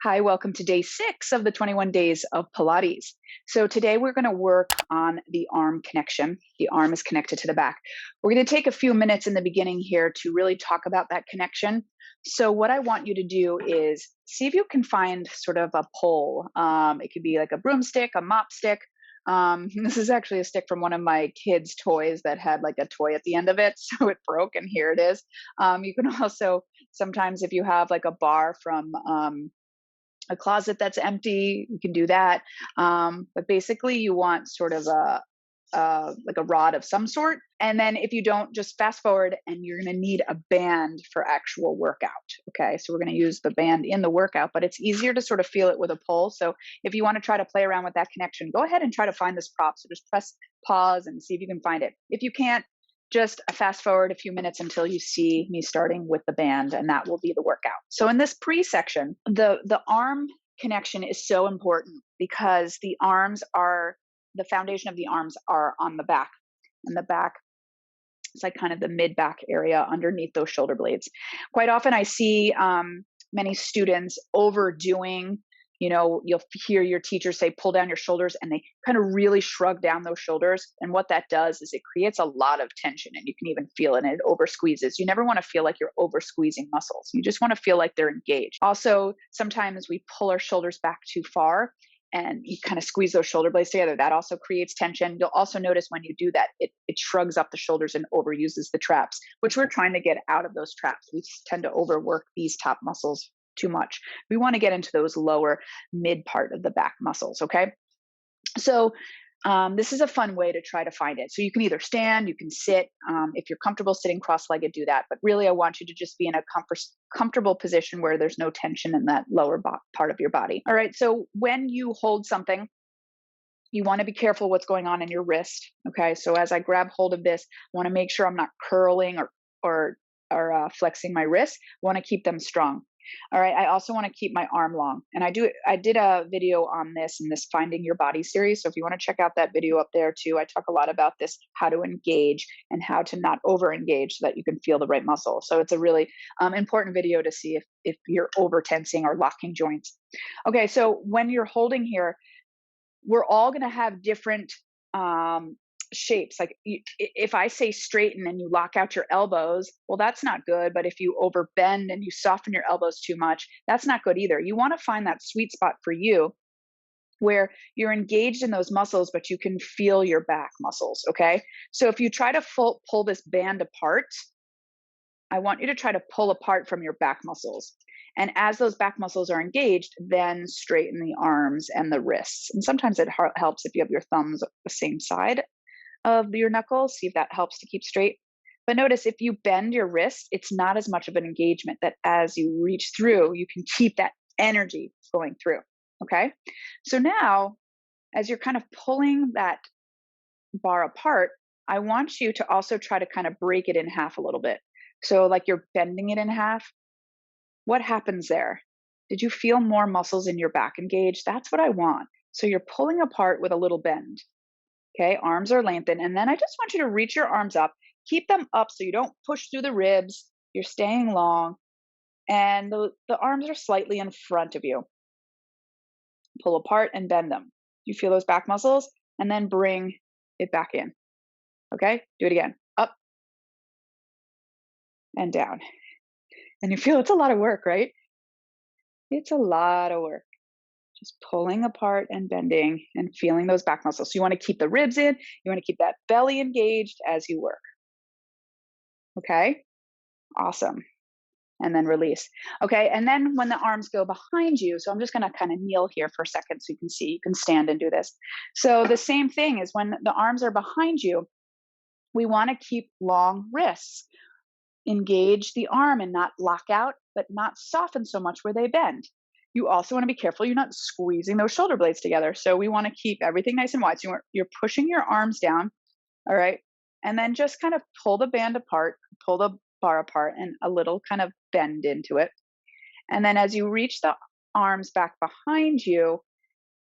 Hi, welcome to day 6 of the 21 days of Pilates. So, today we're going to work on the arm connection. The arm is connected to the back. We're going to take a few minutes in the beginning here to really talk about that connection. So, what I want you to do is see if you can find sort of a pole. It could be like a broomstick, a mop stick. This is actually a stick from one of my kids' toys that had like a toy at the end of it. So, it broke, and here it is. You can also sometimes, if you have like a bar from, a closet that's empty, you can do that. But basically, you want sort of like a rod of some sort. And then if you don't, just fast forward, and you're going to need a band for actual workout. Okay, so we're going to use the band in the workout, but it's easier to sort of feel it with a pole. So if you want to try to play around with that connection, go ahead and try to find this prop. So just press pause and see if you can find it. If you can't, just fast forward a few minutes until you see me starting with the band, and that will be the workout. So in this pre-section, the arm connection is so important because the foundation of the arms are on the back, and the back is like kind of the mid back area underneath those shoulder blades. Quite often, I see many students overdoing. You'll hear your teacher say, pull down your shoulders, and they kind of really shrug down those shoulders. And what that does is it creates a lot of tension, and you can even feel it, and it over squeezes. You never want to feel like you're over squeezing muscles. You just want to feel like they're engaged. Also, sometimes we pull our shoulders back too far, and you kind of squeeze those shoulder blades together. That also creates tension. You'll also notice when you do that, it shrugs up the shoulders and overuses the traps, which we're trying to get out of those traps. We tend to overwork these top muscles too much. We want to get into those lower mid part of the back muscles. Okay. So this is a fun way to try to find it. So you can either stand, you can sit. If you're comfortable sitting cross-legged, do that. But really, I want you to just be in a comfortable position where there's no tension in that lower part of your body. All right. So when you hold something, you want to be careful what's going on in your wrist. Okay. So as I grab hold of this, I want to make sure I'm not curling or flexing my wrists. I want to keep them strong. All right. I also want to keep my arm long. And I did a video on this in this Finding Your Body series. So if you want to check out that video up there too, I talk a lot about this, how to engage and how to not over engage so that you can feel the right muscle. So it's a really important video to see if you're over tensing or locking joints. Okay. So when you're holding here, we're all going to have different shapes. Like if I say straighten and you lock out your elbows, well, that's not good. But if you overbend and you soften your elbows too much, that's not good either. You want to find that sweet spot for you where you're engaged in those muscles, but you can feel your back muscles. Okay. So if you try to pull this band apart, I want you to try to pull apart from your back muscles. And as those back muscles are engaged, then straighten the arms and the wrists. And sometimes it helps if you have your thumbs the same side of your knuckles, see if that helps to keep straight. But notice if you bend your wrist, it's not as much of an engagement, that as you reach through, you can keep that energy going through. Okay. So now, as you're kind of pulling that bar apart, I want you to also try to kind of break it in half a little bit. So, like you're bending it in half. What happens there? Did you feel more muscles in your back engaged? That's what I want. So, you're pulling apart with a little bend. Okay, arms are lengthened. And then I just want you to reach your arms up, keep them up so you don't push through the ribs. You're staying long, and the arms are slightly in front of you. Pull apart and bend them. You feel those back muscles, and then bring it back in. Okay, do it again. Up and down. And you feel it's a lot of work, right? It's a lot of work. Just pulling apart and bending and feeling those back muscles. So you want to keep the ribs in, you want to keep that belly engaged as you work. Okay, awesome. And then release. Okay, and then when the arms go behind you, so I'm just going to kind of kneel here for a second so you can see, you can stand and do this. So the same thing is when the arms are behind you, we want to keep long wrists. Engage the arm and not lock out, but not soften so much where they bend. You also want to be careful you're not squeezing those shoulder blades together. So we want to keep everything nice and wide. So you're pushing your arms down, all right? And then just kind of pull the band apart, pull the bar apart, and a little kind of bend into it. And then as you reach the arms back behind you,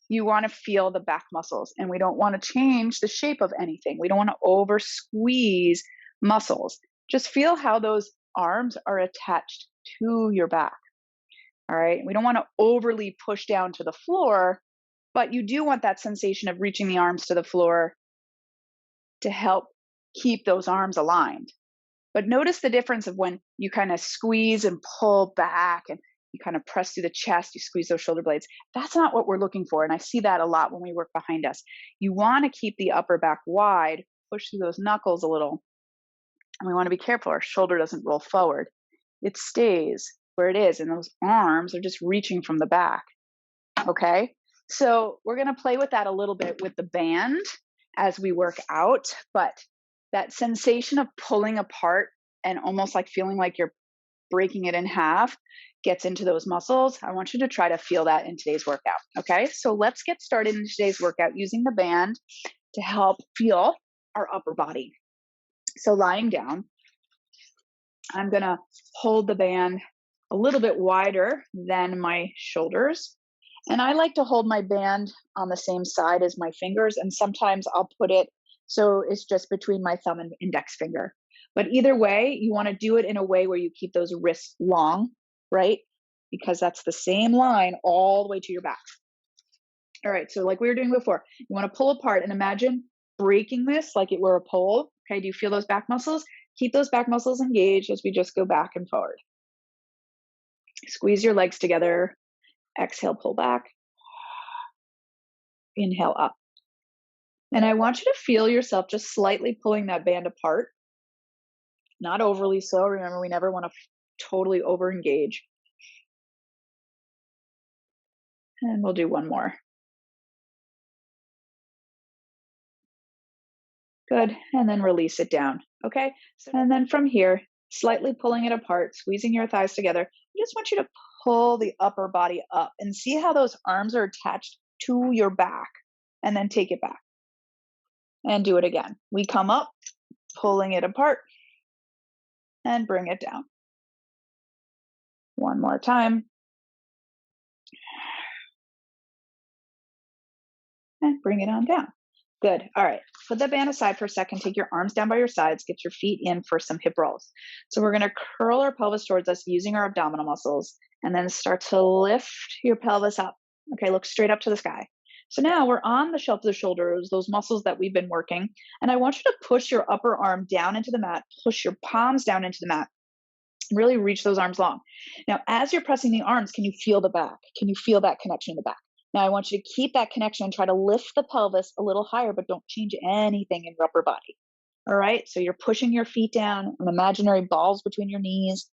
you want to feel the back muscles. And we don't want to change the shape of anything. We don't want to over squeeze muscles. Just feel how those arms are attached to your back. All right. We don't want to overly push down to the floor, but you do want that sensation of reaching the arms to the floor to help keep those arms aligned. But notice the difference of when you kind of squeeze and pull back and you kind of press through the chest, you squeeze those shoulder blades. That's not what we're looking for. And I see that a lot when we work behind us. You want to keep the upper back wide, push through those knuckles a little. And we want to be careful our shoulder doesn't roll forward. It stays where it is. And those arms are just reaching from the back. Okay. So we're going to play with that a little bit with the band as we work out. But that sensation of pulling apart and almost like feeling like you're breaking it in half gets into those muscles. I want you to try to feel that in today's workout. Okay. So let's get started in today's workout using the band to help feel our upper body. So lying down, I'm going to hold the band a little bit wider than my shoulders. And I like to hold my band on the same side as my fingers. And sometimes I'll put it so it's just between my thumb and index finger. But either way, you want to do it in a way where you keep those wrists long, right? Because that's the same line all the way to your back. All right, so like we were doing before, you want to pull apart and imagine breaking this like it were a pole. Okay, do you feel those back muscles? Keep those back muscles engaged as we just go back and forward. Squeeze your legs together. Exhale, pull back. Inhale up. And I want you to feel yourself just slightly pulling that band apart. Not overly so. Remember, we never want to totally over engage. And we'll do one more. Good. And then release it down. Okay. And then from here, slightly pulling it apart, squeezing your thighs together. I just want you to pull the upper body up and see how those arms are attached to your back. And then take it back. And do it again. We come up, pulling it apart, and bring it down. One more time. And bring it on down. Good. All right. Put the band aside for a second. Take your arms down by your sides. Get your feet in for some hip rolls. So we're going to curl our pelvis towards us using our abdominal muscles and then start to lift your pelvis up. Okay. Look straight up to the sky. So now we're on the shelf of the shoulders, those muscles that we've been working. And I want you to push your upper arm down into the mat, push your palms down into the mat. Really reach those arms long. Now, as you're pressing the arms, can you feel the back? Can you feel that connection in the back? Now, I want you to keep that connection and try to lift the pelvis a little higher, but don't change anything in your upper body. All right. So you're pushing your feet down, and imaginary balls between your knees,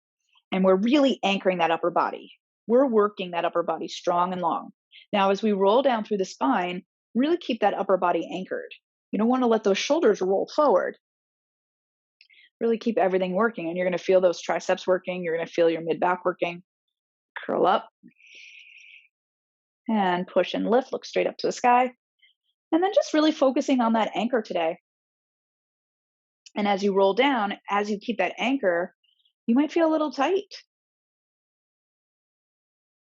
and we're really anchoring that upper body. We're working that upper body strong and long. Now, as we roll down through the spine, really keep that upper body anchored. You don't want to let those shoulders roll forward. Really keep everything working, and you're going to feel those triceps working. You're going to feel your mid back working. Curl up and push and lift. Look straight up to the sky. And then just really focusing on that anchor today. And as you roll down, as you keep that anchor, you might feel a little tight.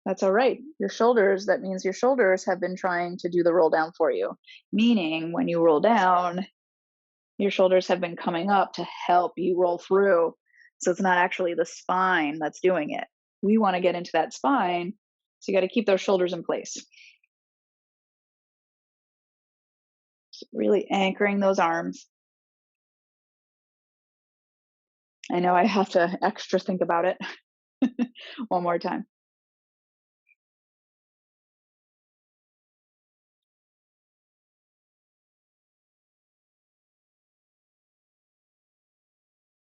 That's all right. Your shoulders, that means your shoulders have been trying to do the roll down for you. Meaning when you roll down, your shoulders have been coming up to help you roll through. So it's not actually the spine that's doing it. We want to get into that spine. So you got to keep those shoulders in place. So really anchoring those arms. I know I have to extra think about it. One more time.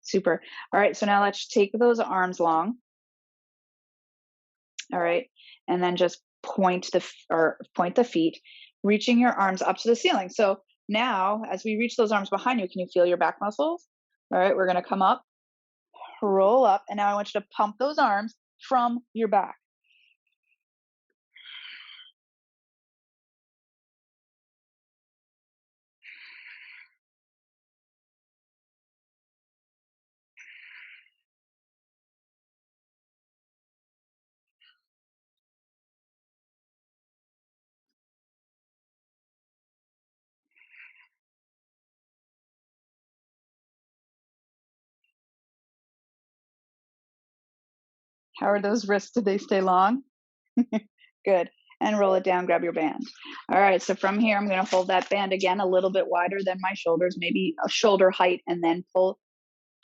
Super. All right. So now let's take those arms long. All right. And then just point the feet, reaching your arms up to the ceiling. So now as we reach those arms behind you, can you feel your back muscles? All right. We're going to come up, roll up. And now I want you to pump those arms from your back. How are those wrists? Did they stay long? Good. And roll it down, grab your band. All right, so from here, I'm going to hold that band again a little bit wider than my shoulders, maybe a shoulder height, and then pull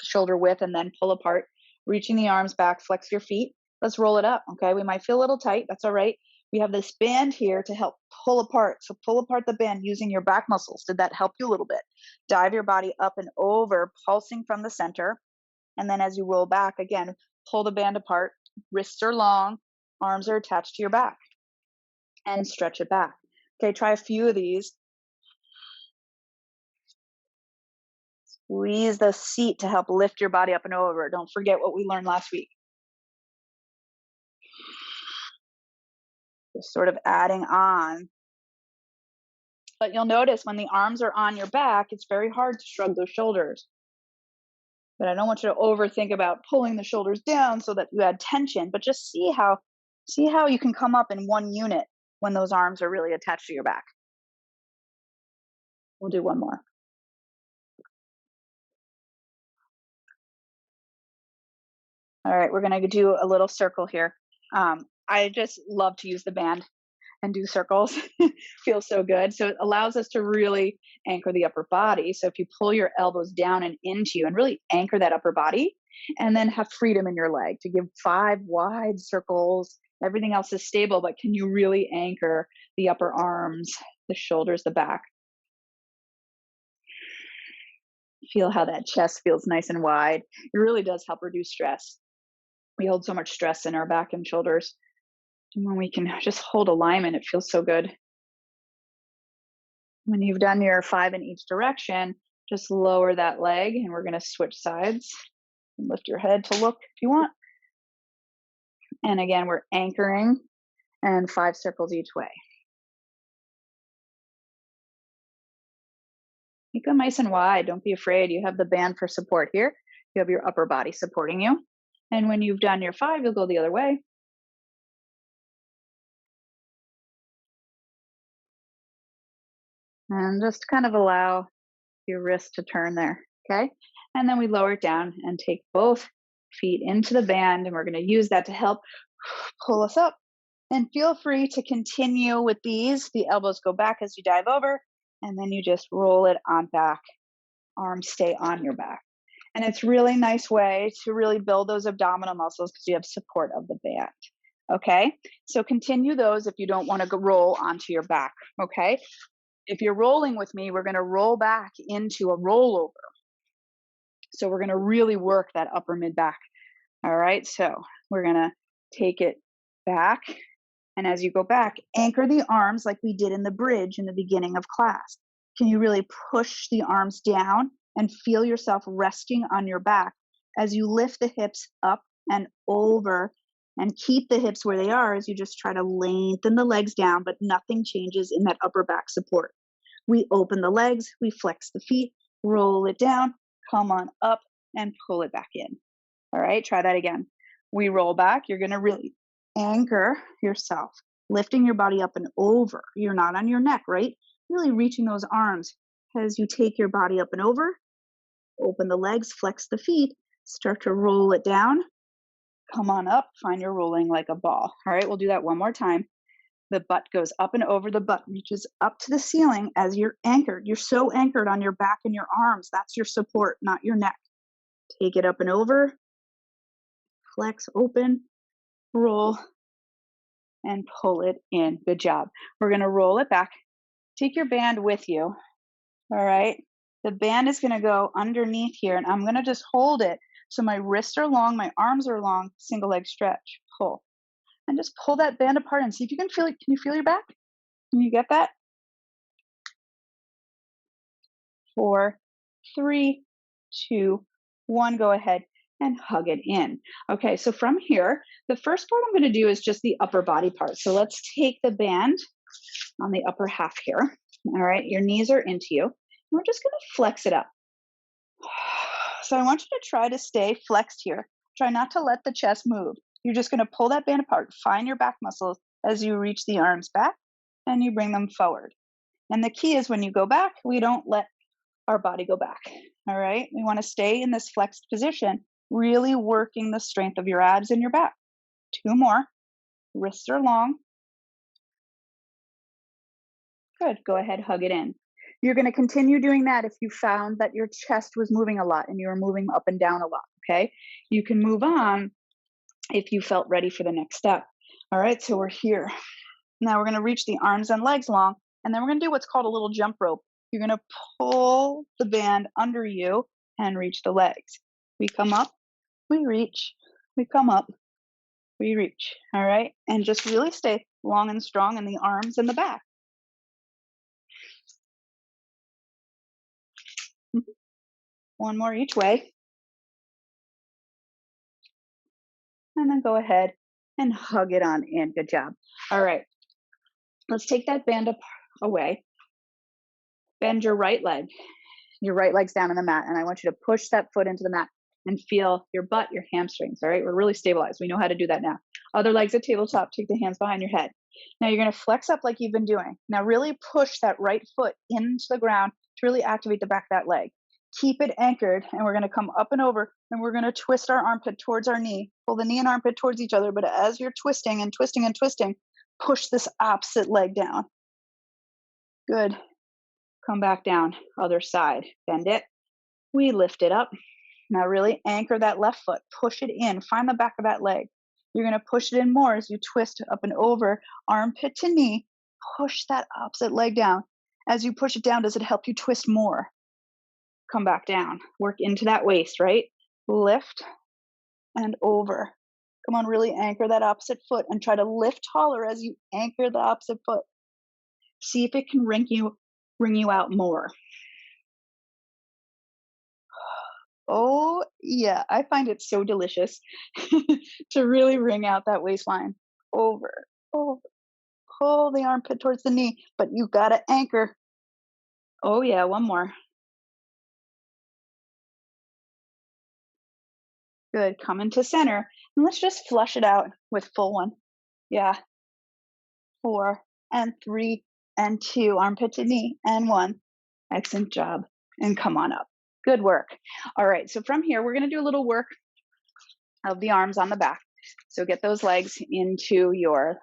shoulder width and then pull apart, reaching the arms back, flex your feet. Let's roll it up. Okay. We might feel a little tight. That's all right. We have this band here to help pull apart. So pull apart the band using your back muscles. Did that help you a little bit? Dive your body up and over, pulsing from the center. And then as you roll back again, pull the band apart. Wrists are long, arms are attached to your back, and stretch it back. Okay. Try a few of these. Squeeze the seat to help lift your body up and over. Don't forget what we learned last week. Just sort of adding on. But you'll notice when the arms are on your back, it's very hard to shrug those shoulders. But I don't want you to overthink about pulling the shoulders down so that you add tension, but just see how you can come up in one unit when those arms are really attached to your back. We'll do one more. All right, we're going to do a little circle here. I just love to use the band and do circles. Feels so good. So it allows us to really anchor the upper body. So if you pull your elbows down and into you and really anchor that upper body, and then have freedom in your leg to give 5 wide circles. Everything else is stable, but can you really anchor the upper arms, the shoulders, the back? Feel how that chest feels nice and wide. It really does help reduce stress. We hold so much stress in our back and shoulders. And when we can just hold alignment, it feels so good. When you've done your 5 in each direction, just lower that leg and we're going to switch sides. And lift your head to look if you want. And again, we're anchoring and 5 circles each way. Make them nice and wide. Don't be afraid. You have the band for support here. You have your upper body supporting you. And when you've done your 5, you'll go the other way. And just kind of allow your wrist to turn there, okay? And then we lower it down and take both feet into the band, and we're going to use that to help pull us up. And feel free to continue with these. The elbows go back as you dive over, and then you just roll it on back. Arms stay on your back. And it's really nice way to really build those abdominal muscles because you have support of the band. Okay, so continue those if you don't want to go roll onto your back. Okay, if you're rolling with me, we're going to roll back into a rollover. So we're going to really work that upper mid back. All right, so we're going to take it back. And as you go back, anchor the arms like we did in the bridge in the beginning of class. Can you really push the arms down and feel yourself resting on your back as you lift the hips up and over and keep the hips where they are as you just try to lengthen the legs down, but nothing changes in that upper back support. We open the legs, we flex the feet, roll it down, come on up and pull it back in. All right, try that again. We roll back. You're going to really anchor yourself, lifting your body up and over. You're not on your neck, right? Really reaching those arms as you take your body up and over, open the legs, flex the feet, start to roll it down, come on up, find your rolling like a ball. All right, we'll do that one more time. The butt goes up and over, the butt reaches up to the ceiling as you're anchored. You're so anchored on your back and your arms. That's your support, not your neck. Take it up and over, flex, open, roll, and pull it in. Good job. We're going to roll it back. Take your band with you. All right. The band is going to go underneath here, and I'm going to just hold it. So my wrists are long, my arms are long, single leg stretch, pull. And just pull that band apart and see if you can feel it. Can you feel your back? Can you get that? 4, 3, 2, 1. Go ahead and hug it in. Okay, so from here, the first part I'm going to do is just the upper body part. So let's take the band on the upper half here. All right, your knees are into you. We're just going to flex it up. So I want you to try to stay flexed here. Try not to let the chest move. You're just going to pull that band apart. Find your back muscles as you reach the arms back and you bring them forward. And the key is when you go back, we don't let our body go back. All right. We want to stay in this flexed position, really working the strength of your abs and your back. 2 more. Wrists are long. Good. Go ahead, hug it in. You're going to continue doing that if you found that your chest was moving a lot and you were moving up and down a lot. Okay. You can move on if you felt ready for the next step. All right. So we're here. Now we're going to reach the arms and legs long, and then we're going to do what's called a little jump rope. You're going to pull the band under you and reach the legs. We come up, we reach, we come up, we reach. All right. And just really stay long and strong in the arms and the back. One more each way. And then go ahead and hug it on in. Good job. All right. Let's take that band up away. Bend your right leg. Your right leg's down on the mat. And I want you to push that foot into the mat and feel your butt, your hamstrings. All right. We're really stabilized. We know how to do that now. Other legs at tabletop. Take the hands behind your head. Now you're going to flex up like you've been doing. Now really push that right foot into the ground to really activate the back of that leg. Keep it anchored, and we're going to come up and over, and we're going to twist our armpit towards our knee. Pull the knee and armpit towards each other, but as you're twisting and twisting and twisting, push this opposite leg down. Good. Come back down. Other side. Bend it. We lift it up. Now really anchor that left foot. Push it in. Find the back of that leg. You're going to push it in more as you twist up and over, armpit to knee. Push that opposite leg down. As you push it down, does it help you twist more? Come back down. Work into that waist, right? Lift and over. Come on, really anchor that opposite foot and try to lift taller as you anchor the opposite foot. See if it can wring you out more. Oh, yeah, I find it so delicious to really wring out that waistline. Over, over. Pull the armpit towards the knee, but you gotta anchor. Oh, yeah, one more. Good. Come into center. And let's just flush it out with full one. Yeah. 4 and 3 and 2. Armpit to knee and 1. Excellent job. And come on up. Good work. All right. So from here, we're going to do a little work of the arms on the back. So get those legs into your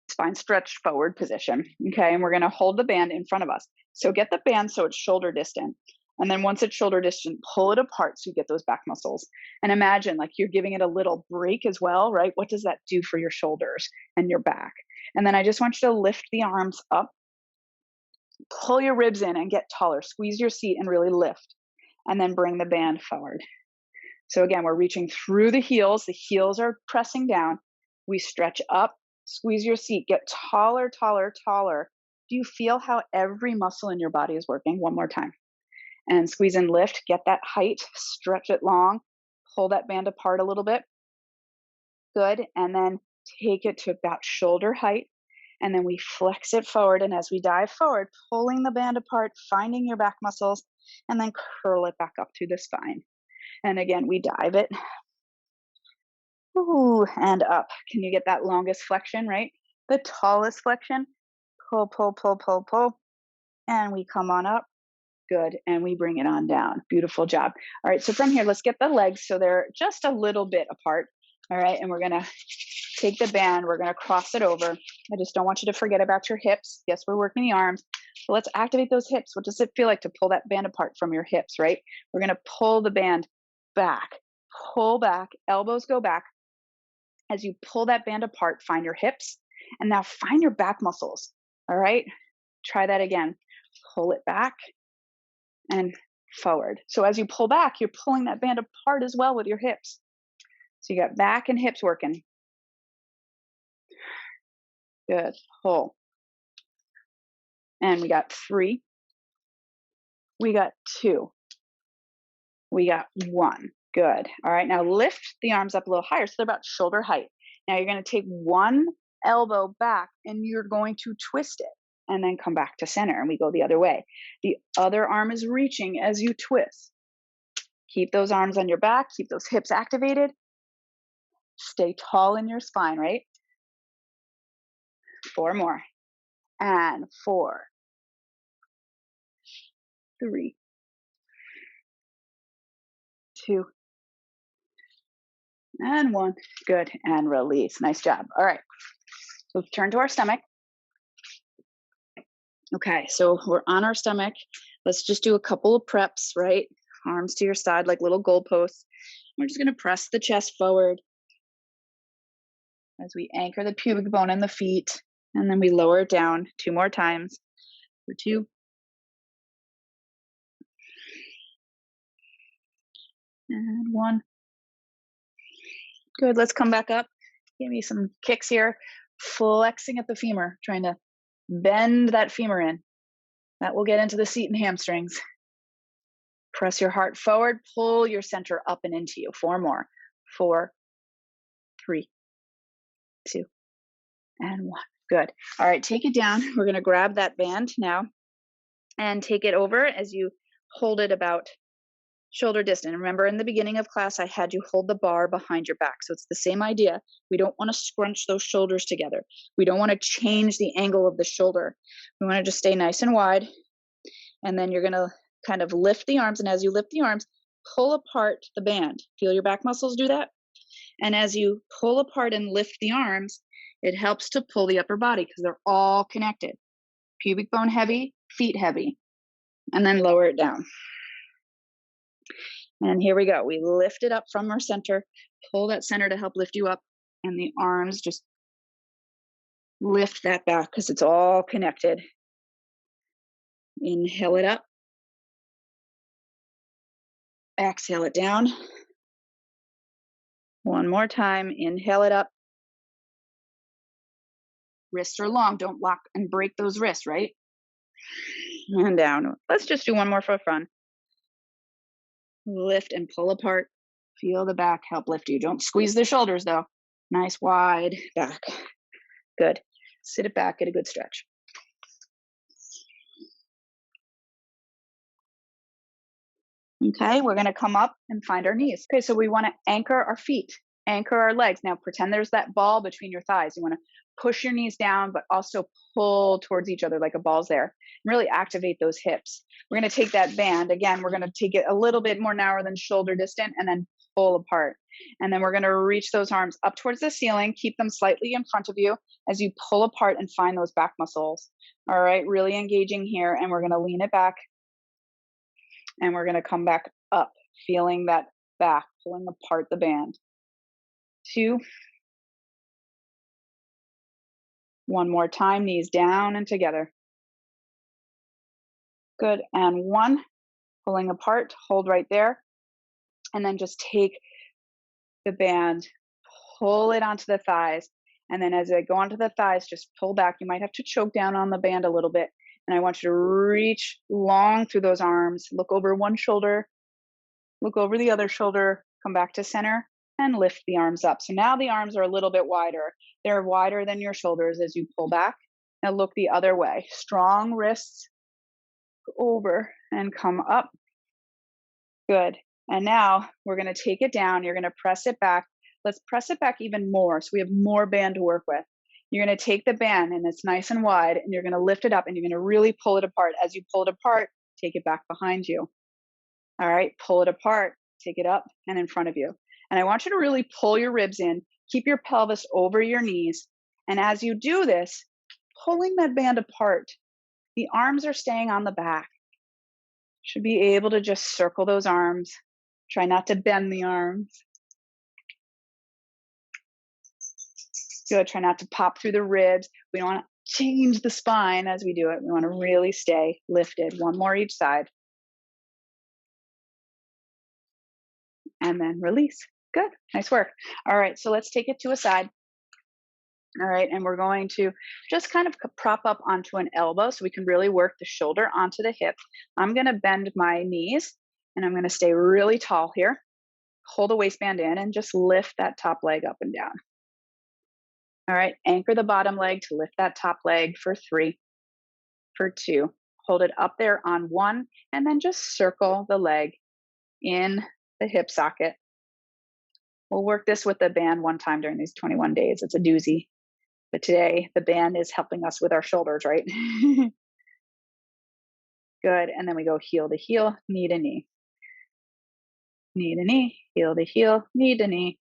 spine stretched forward position. Okay. And we're going to hold the band in front of us. So get the band so it's shoulder distant. And then once it's shoulder distant, pull it apart so you get those back muscles. And imagine like you're giving it a little break as well, right? What does that do for your shoulders and your back? And then I just want you to lift the arms up, pull your ribs in and get taller. Squeeze your seat and really lift. And then bring the band forward. So again, we're reaching through the heels. The heels are pressing down. We stretch up, squeeze your seat, get taller, taller, taller. Do you feel how every muscle in your body is working? One more time. And squeeze and lift, get that height, stretch it long, pull that band apart a little bit. Good. And then take it to about shoulder height. And then we flex it forward. And as we dive forward, pulling the band apart, finding your back muscles, and then curl it back up through the spine. And again, we dive it. Ooh, and up. Can you get that longest flexion, right? The tallest flexion. Pull, pull, pull, pull, pull. And we come on up. Good. And we bring it on down. Beautiful job. All right. So from here, let's get the legs so they're just a little bit apart. All right. And we're going to take the band. We're going to cross it over. I just don't want you to forget about your hips. Yes, we're working the arms. So let's activate those hips. What does it feel like to pull that band apart from your hips, right? We're going to pull the band back. Pull back. Elbows go back. As you pull that band apart, find your hips. And now find your back muscles. All right. Try that again. Pull it back and forward. So as you pull back, you're pulling that band apart as well with your hips. So you got back and hips working. Good. Pull. And we got 3. We got 2. We got 1. Good. All right. Now lift the arms up a little higher so they're about shoulder height. Now you're going to take one elbow back and you're going to twist it and then come back to center, and we go the other way. The other arm is reaching as you twist. Keep those arms on your back. Keep those hips activated. Stay tall in your spine, right? 4 more. And 4, 3, 2, and 1. Good. And release. Nice job. All right. So turn to our stomach. Okay. So we're on our stomach. Let's just do a couple of preps, right? Arms to your side like little goalposts. We're just going to press the chest forward as we anchor the pubic bone in the feet. And then we lower it down 2 more times. For 2. And 1. Good. Let's come back up. Give me some kicks here. Flexing at the femur, trying to bend that femur in. That will get into the seat and hamstrings. Press your heart forward. Pull your center up and into you. 4 more. 4, 3, 2, and 1. Good. All right. Take it down. We're going to grab that band now and take it over as you hold it about shoulder distance. Remember, in the beginning of class, I had you hold the bar behind your back. So it's the same idea. We don't want to scrunch those shoulders together. We don't want to change the angle of the shoulder. We want to just stay nice and wide. And then you're going to kind of lift the arms. And as you lift the arms, pull apart the band. Feel your back muscles do that. And as you pull apart and lift the arms, it helps to pull the upper body because they're all connected. Pubic bone heavy, feet heavy. And then lower it down. And here we go. We lift it up from our center, pull that center to help lift you up, and the arms just lift that back because it's all connected. Inhale it up. Exhale it down. 1 more time. Inhale it up. Wrists are long. Don't lock and break those wrists, right? And down. Let's just do 1 more for fun. Lift and pull apart. Feel the back help lift you. Don't squeeze the shoulders though. Nice wide back. Good. Sit it back, get a good stretch. Okay, we're going to come up and find our knees. Okay, so we want to anchor our feet, anchor our legs. Now pretend there's that ball between your thighs. You want to push your knees down, but also pull towards each other like a ball's there. Really activate those hips. We're going to take that band. Again, we're going to take it a little bit more narrow than shoulder distant and then pull apart. And then we're going to reach those arms up towards the ceiling. Keep them slightly in front of you as you pull apart and find those back muscles. All right, really engaging here. And we're going to lean it back. And we're going to come back up, feeling that back, pulling apart the band. 2. 1 more time, knees down and together. Good. And 1, pulling apart, hold right there. And then just take the band, pull it onto the thighs. And then as I go onto the thighs, just pull back. You might have to choke down on the band a little bit. And I want you to reach long through those arms. Look over one shoulder, look over the other shoulder, come back to center, and lift the arms up. So now the arms are a little bit wider. They're wider than your shoulders as you pull back. Now look the other way. Strong wrists, over and come up. Good. And now we're going to take it down. You're going to press it back. Let's press it back even more so we have more band to work with. You're going to take the band and it's nice and wide and you're going to lift it up and you're going to really pull it apart. As you pull it apart, take it back behind you. All right, pull it apart, take it up and in front of you. And I want you to really pull your ribs in, keep your pelvis over your knees. And as you do this, pulling that band apart, the arms are staying on the back. Should be able to just circle those arms. Try not to bend the arms. Good. Try not to pop through the ribs. We don't want to change the spine as we do it. We want to really stay lifted. 1 more each side. And then release. Good. Nice work. All right. So let's take it to a side. All right. And we're going to just kind of prop up onto an elbow so we can really work the shoulder onto the hip. I'm going to bend my knees and I'm going to stay really tall here. Hold the waistband in and just lift that top leg up and down. All right. Anchor the bottom leg to lift that top leg for 3, for 2. Hold it up there on 1 and then just circle the leg in the hip socket. We'll work this with the band 1 time during these 21 days. It's a doozy. But today, the band is helping us with our shoulders, right? Good. And then we go heel to heel, knee to knee. Knee to knee, heel to heel, knee to knee.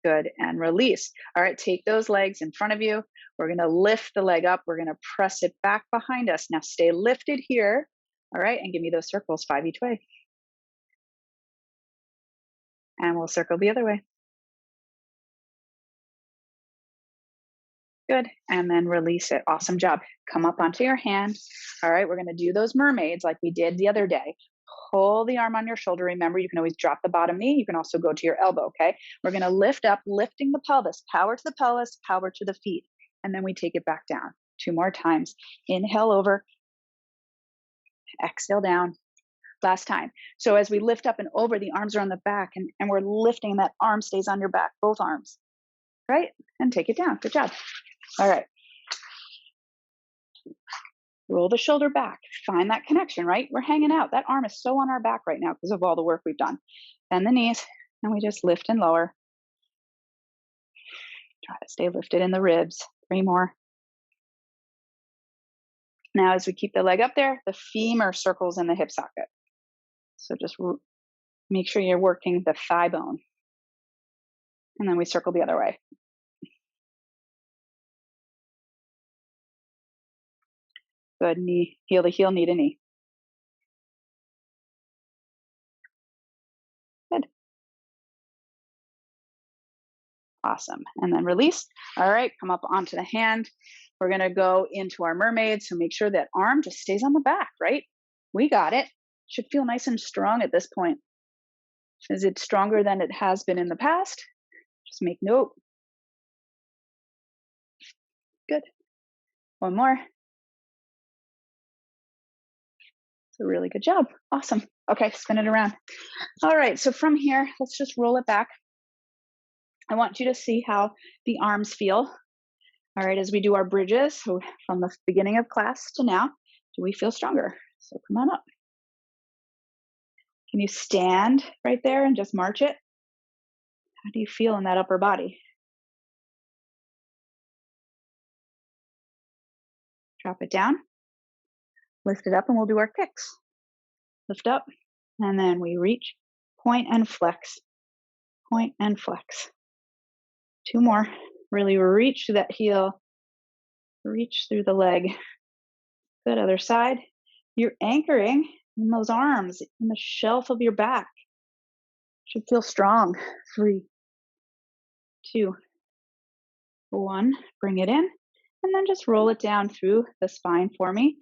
Good. And release. All right, take those legs in front of you. We're going to lift the leg up. We're going to press it back behind us. Now stay lifted here. All right, and give me those circles, 5 each way. And we'll circle the other way. Good. And then release it. Awesome job. Come up onto your hand. All right, we're going to do those mermaids like we did the other day. Pull the arm on your shoulder. Remember, you can always drop the bottom knee. You can also go to your elbow, okay? We're going to lift up, lifting the pelvis. Power to the pelvis, power to the feet. And then we take it back down. 2 more times. Inhale over. Exhale down. Last time. So as we lift up and over, the arms are on the back, and we're lifting, that arm stays on your back, both arms, right? And take it down. Good job. All right. Roll the shoulder back. Find that connection, right? We're hanging out. That arm is so on our back right now because of all the work we've done. Bend the knees, and we just lift and lower. Try to stay lifted in the ribs. 3 more. Now, as we keep the leg up there, the femur circles in the hip socket. So just make sure you're working the thigh bone. And then we circle the other way. Good. Knee, heel to heel, knee to knee. Good. Awesome. And then release. All right, come up onto the hand. We're going to go into our mermaid. So make sure that arm just stays on the back, right? We got it. Should feel nice and strong at this point. Is it stronger than it has been in the past? Just make note. Good. 1 more. It's a really good job. Awesome. Okay, spin it around. All right, so from here, let's just roll it back. I want you to see how the arms feel. All right, as we do our bridges, so from the beginning of class to now, do we feel stronger? So come on up. Can you stand right there and just march it? How do you feel in that upper body? Drop it down. Lift it up, and we'll do our kicks. Lift up, and then we reach, point and flex, point and flex. 2 more. Really reach through that heel, reach through the leg. Good, other side. You're anchoring in those arms, in the shelf of your back. Should feel strong. 3, 2, 1. Bring it in, and then just roll it down through the spine for me.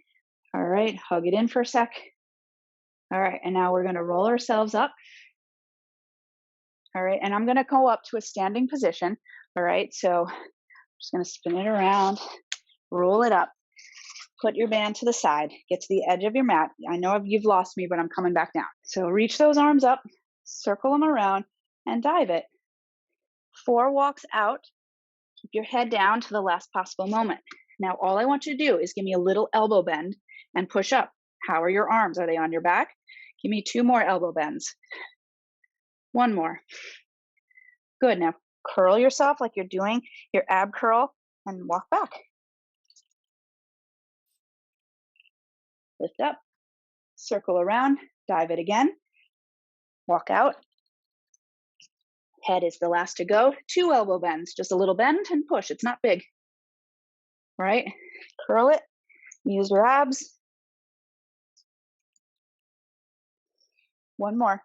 All right, hug it in for a sec. All right, and now we're going to roll ourselves up. All right, and I'm going to go up to a standing position. All right, so I'm just going to spin it around, roll it up, put your band to the side, get to the edge of your mat. I know you've lost me, but I'm coming back down. So reach those arms up, circle them around, and dive it. 4 walks out. Keep your head down to the last possible moment. Now, all I want you to do is give me a little elbow bend and push up. How are your arms? Are they on your back? Give me 2 more elbow bends. 1 more. Good. Now curl yourself like you're doing your ab curl and walk back. Lift up, circle around, dive it again, walk out. Head is the last to go. 2 elbow bends, just a little bend and push. It's not big. Right? Curl it, use your abs. 1 more.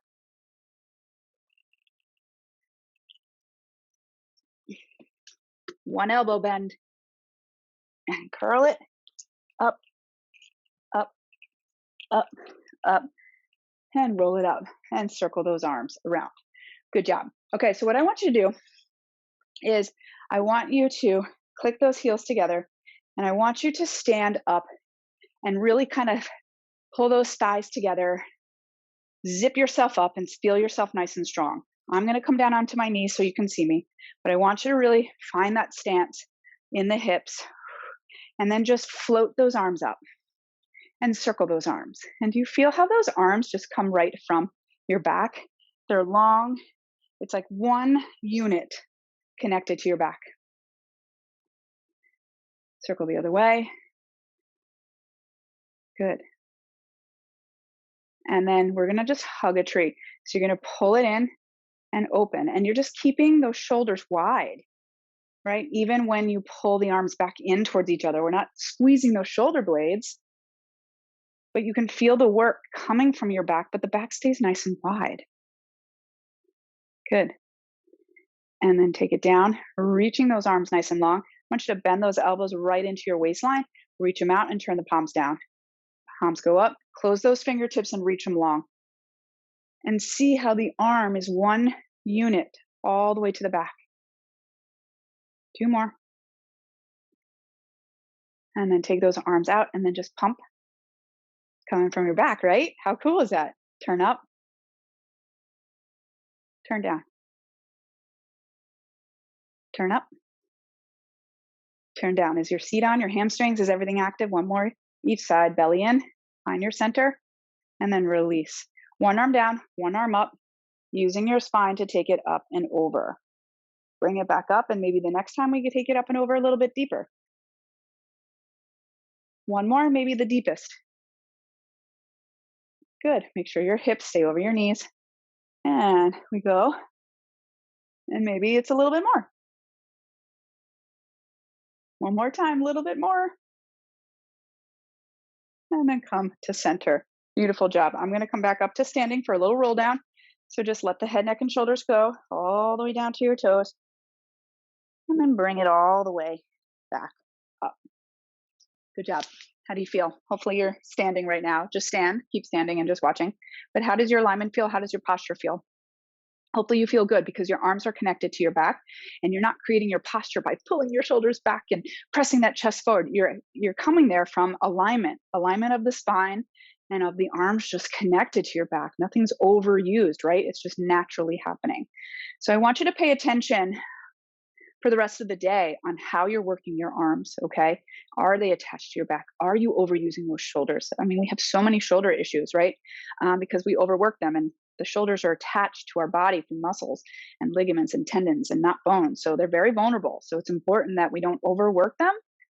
One elbow bend and curl it up, up, up, up, and roll it up and circle those arms around. Good job. Okay, so what I want you to do is I want you to click those heels together, and I want you to stand up and really kind of pull those thighs together, zip yourself up and feel yourself nice and strong. I'm going to come down onto my knees so you can see me, but I want you to really find that stance in the hips, and then just float those arms up and circle those arms. And do you feel how those arms just come right from your back? They're long. It's like one unit connected to your back. Circle the other way. Good. And then we're going to just hug a tree. So you're going to pull it in and open. And you're just keeping those shoulders wide, right? Even when you pull the arms back in towards each other, we're not squeezing those shoulder blades, but you can feel the work coming from your back, but the back stays nice and wide. Good. And then take it down, reaching those arms nice and long. I want you to bend those elbows right into your waistline, reach them out and turn the palms down. Palms go up, close those fingertips and reach them long. And see how the arm is one unit all the way to the back. 2 more. And then take those arms out and then just pump. Coming from your back, right? How cool is that? Turn up, turn down, turn up, turn down. Is your seat on, your hamstrings, is everything active? One more each side, belly in, find your center, and then release. One arm down, one arm up, using your spine to take it up and over. Bring it back up, and maybe the next time we can take it up and over a little bit deeper. One more, maybe the deepest. Good. Make sure your hips stay over your knees. And we go. And maybe it's a little bit more. One more time, a little bit more. And then come to center. Beautiful job. I'm going to come back up to standing for a little roll down. So just let the head, neck, and shoulders go all the way down to your toes. And then bring it all the way back up. Good job. How do you feel? Hopefully you're standing right now. Just stand, keep standing and just watching. But how does your alignment feel? How does your posture feel? Hopefully you feel good because your arms are connected to your back and you're not creating your posture by pulling your shoulders back and pressing that chest forward. You're coming there from alignment of the spine and of the arms just connected to your back. Nothing's overused, right? It's just naturally happening. So I want you to pay attention for the rest of the day on how you're working your arms, okay? Are they attached to your back? Are you overusing those shoulders? I mean, we have so many shoulder issues, right? Because we overwork them, and the shoulders are attached to our body through muscles and ligaments and tendons and not bones. So they're very vulnerable. So it's important that we don't overwork them.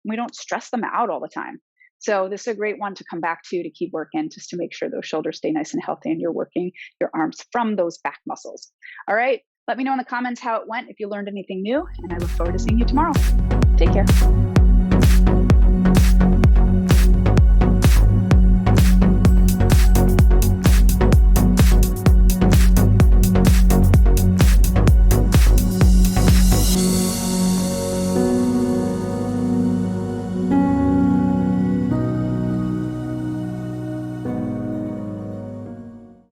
We don't stress them out all the time. So this is a great one to come back to keep working, just to make sure those shoulders stay nice and healthy and you're working your arms from those back muscles. All right. Let me know in the comments how it went, if you learned anything new, and I look forward to seeing you tomorrow. Take care.